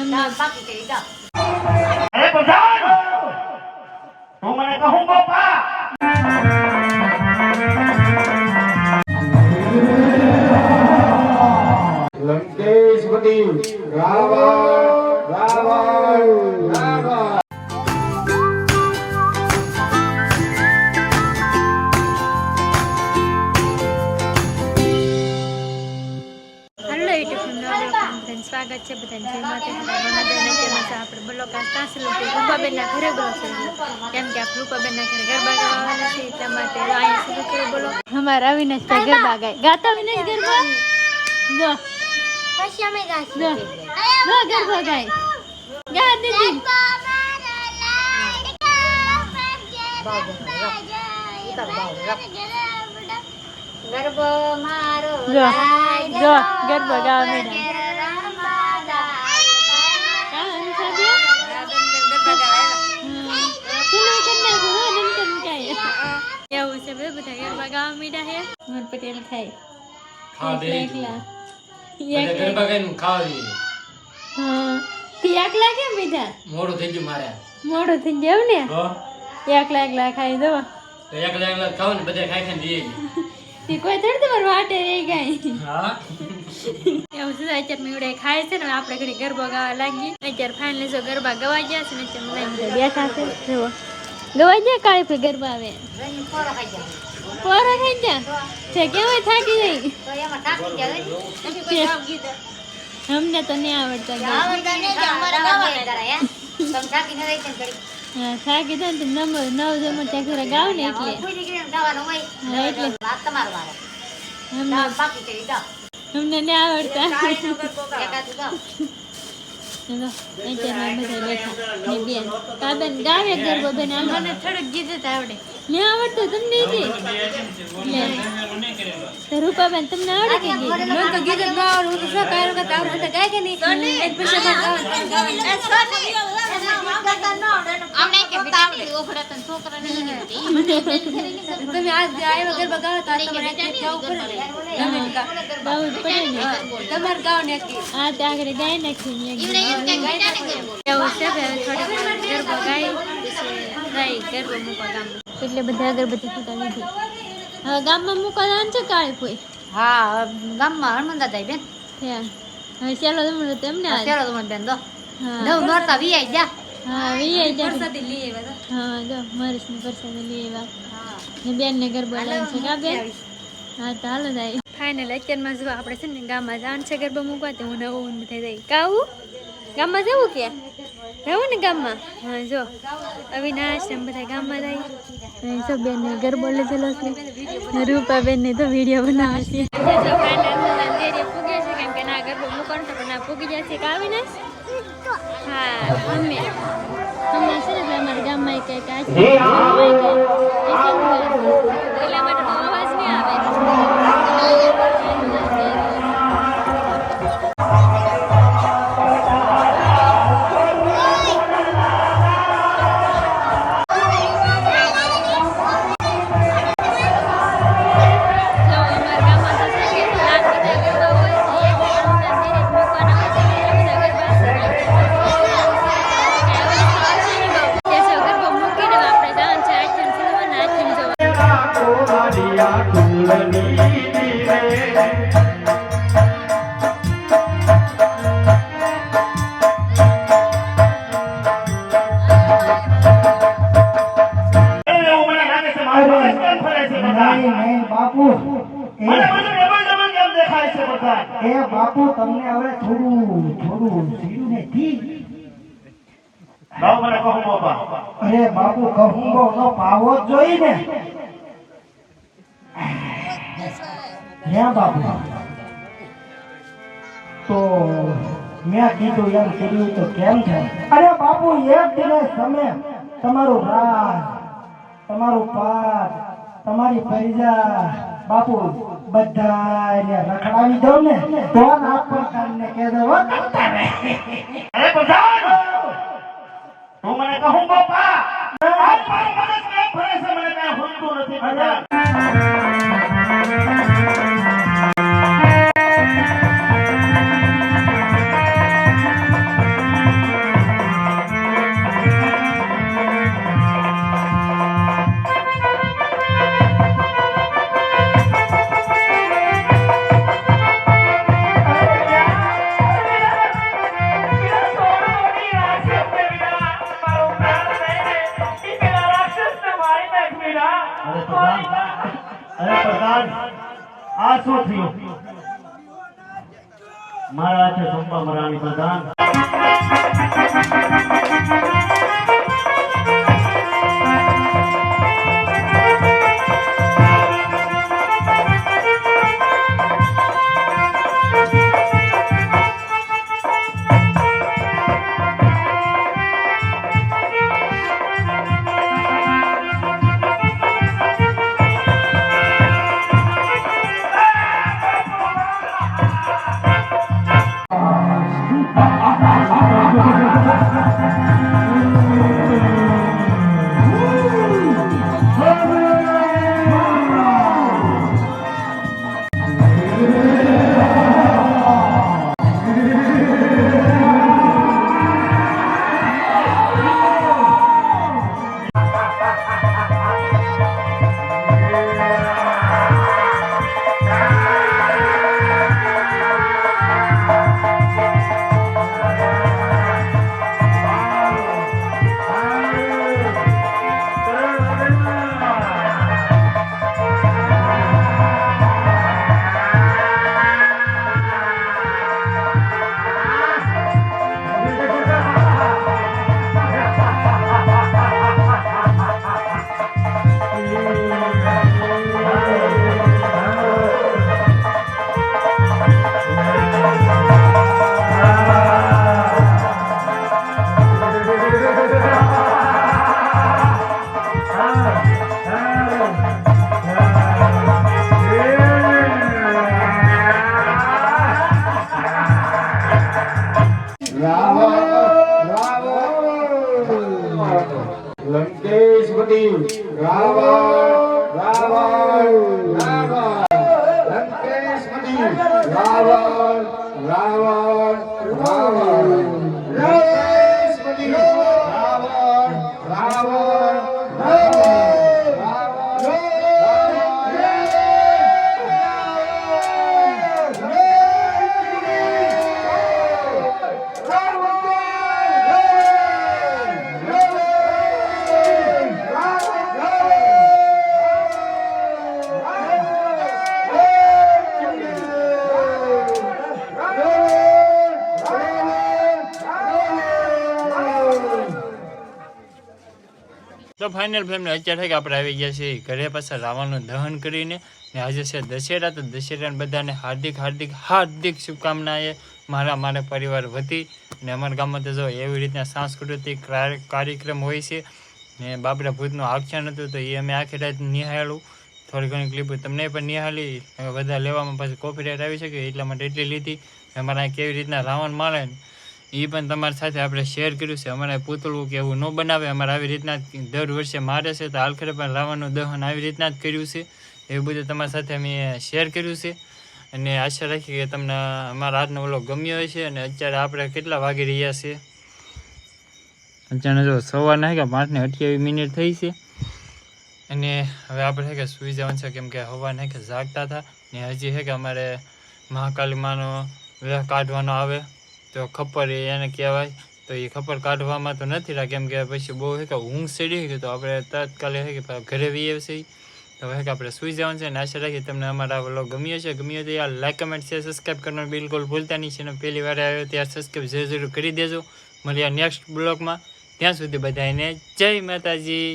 બાકી કરી જાઓ. અરે પ્રધાન તું મને કહું બાપા લંકેશપતિ રાવણ રાવણ રાવણ સ્વાગત છે બધાને જય માતા આપણે બોલો કાસ્તા રૂપાબેનના ઘરે બોલો છે કેમ કે આપણે રૂપાબેનના ઘરે ગરબા ગાવાના છે એટલા માટે અહીંયા શરૂ કરો બોલો અમારા અવિનાશ ભાઈ ગરબા ગાય ગાતા અવિનાશ ગરબા જો પછી અમે ગાઈશું જો ગરબા ગાય ગા દીદી ગરબો મારો જો ગરબા ગાવા મેડા એવું છે બધા ગરબા ગાવા મીડા હે મન પટેલ ખાય એકલા એકલા કેમ મીઠા મોડું થઈ ગયું મારે મોડું થઈ ગયું ને એકલા ખાઈ દો એકલા ખાવ ને બધા ખાઈ ખાઈને જઈએ તે કોઈ થોડી તમારે વાટે રહી ગઈ હા એવું છે અત્યારે મીવડે ખાય છે ને આપણે ઘડી ગરબા ગાવા લાગી અત્યારે ફાઇનલી જો ગરબા ગવાઈ ગયા છે ને અત્યારે બેઠા છે જુઓ ગવાઈ ગયા કાળી ફે ગરબા આવે પોરો ખાઈ જાઓ. પોરો ખાઈ જા છે કેવાય થાકી જાય તો એમાં થાકી જાવ અમને તો નહીં આવડતા આવડતા નહીં કે અમારા ગાવાના જરા હે તમે થાકી ન રહી છે ઘડી હા થાકી જાય ને નવ જમણ ત્યાં ગાવ ને એટલે પૂરી કરીને ગાવાનું હોય હા એટલે આ તમારો વારો અમને બાકી કરી જાઓ. અમને નહીં આવડતા એકાદું ગાઓ. ચલો અત્યારે બધા બેઠા ને બેન કાબેન ગાવે ગરબો બેન મને થોડુંક ગીત આવડે મેં આવડતું તમને તો રૂપાબેન તમને આવડે કે ગીત મને તો ગીત ન આવડે હું તો શું કાયરો કે આવડે ગાય કે નહીં એક પછી અમને કે આવડે ઓફડા તન છોકરાને નહીં તમે આજ આવ્યો ગરબા ગાવ તો તમારે એક જવું પડે ને ગાવું પડે ને તમારે ગાવ ને આ તે આગળ ગાય નાખી ને એવું છે થોડી ગરબો ગાય ગરબો મૂકવા ગામમાં એટલે બધા અગરબત્તી ફૂટા લીધી હવે ગામમાં મૂકવા જવાનું છે કાળી કોઈ હા ગામમાં હનુમાન દાદા બેન હવે ચાલો તમને તેમને ચાલો તમે બેન દો હા નવ નોરતા વીઆઈ જા હા વીઆઈ જા હા જો મરીશની પ્રસાદી લઈ આવ્યા ને બેન ને ગરબો લાવવાનું છે કા બેન હા તો હાલો જાય ફાઇનલ અત્યારમાં જો આપણે છે ને ગામમાં જવાનું છે ગરબા મૂકવા તો હું નવું થઈ જાય કાવું ગામમાં જવું કે જવું ને ગામમાં હા જો અવિનાશ ને બધા ગામમાં જાય જો બેન ને ગરબો લીધેલો છે રૂપા બેન ને તો વિડીયો બનાવે છે જો ફાઇનલ પૂગે છે કેમ કે ના ગરબો મૂકવાનું તો પણ ના પૂગી જશે કે અવિનાશ હા અમે છે ને અમારા ગામમાં કંઈક એટલે મને અવાજ નહીં આવે બાપુ તમને હવે થોડું સીધું ને ઠીક મને કહું બાપા અરે બાપુ કહુંબો નો પાવો જ જોઈ ને હે બાપુ તો મેં કીધું એમ કર્યું તો કેમ થાય અરે બાપુ એક દિવસ તમે તમારું રાજ તમારું પાઠ તમારી પ્રજા બાપુ બધાને રખડાવી દો ને તો ના પ્રકારને કહી દો અરે પ્રધાન તું મને કહું બાપા આજ મારું મગજ કેમ ફરે છે મને કાંઈ હોતું નથી પ્રધાન મારા છે સંપા મરાણી પ્રધાન. લંકેશપતિ રાવણ રાવણ રાવણ લંકેશપતિ રાવણ રાવણ રાવણ લંકેશપતિ રાવણ રાવણ તો ફાઇનલ ફેમિલી અત્યારે કે આપણે આવી ગયા છીએ ઘરે પાછા રાવણનું દહન કરીને ને આજે છે દશેરા. તો દશેરાને બધાને હાર્દિક હાર્દિક હાર્દિક શુભકામનાએ મારા પરિવાર વતી. ને અમારા ગામમાં તો જો એવી રીતના સાંસ્કૃતિક કાર્યક્રમ હોય છે ને બાબરા ભૂતનું આખ્યાન હતું તો એ અમે આખી રાત નિહાળ્યું. થોડી ઘણી ક્લિપ તમને પણ નિહાળી. બધા લેવામાં પાછી કોપીરાઇટ આવી શકે એટલા માટે એટલી લીધી. અમારા કેવી રીતના રાવણ મારે એ પણ તમારી સાથે આપણે શેર કર્યું છે. અમારે પૂતળું કે એવું ન બનાવે, અમારે આવી રીતના દર વર્ષે મારે છે. તો આખરે પણ રાવણનું દહન આવી રીતના જ કર્યું છે. એવું બધું તમારી સાથે અમે શેર કર્યું છે અને આશા રાખીએ કે તમને અમારા આજનો વ્લોગ ગમ્યો હોય છે. અને અત્યારે આપણે કેટલા વાગી રહ્યા છે? અત્યારે જો સવારના કે 5:28 થઈ છે અને હવે આપણે કે સૂઈ જવાનું છે કેમ કે હવાના કે જાગતા હતા ને હજી છે કે અમારે મહાકાલી માનો વેહ કાઢવાનો આવે તો ખપ્પર એને કહેવાય. તો એ ખપ્પર કાઢવામાં તો નથી રહ્યા કેમ કે પછી બહુ કે ઊંઘ ચડી ગઈ તો આપણે તાત્કાલિક કે ઘરે વી આવશે. તો હવે કે આપણે સૂઈ જવાનું છે ને આશા રાખીએ તમને અમારા વ્લોગ ગમ્યો છે. ગમ્યો તો યાર લાઈક કમેન્ટ શેર સબસ્ક્રાઈબ કરવાનું બિલકુલ ભૂલતા નહીં છે. અને પહેલી વાર આવ્યો ત્યારે સબસ્ક્રાઈબ જરૂર કરી દેજો. મળીએ નેક્સ્ટ બ્લોગમાં. ત્યાં સુધી બધાને જય માતાજી.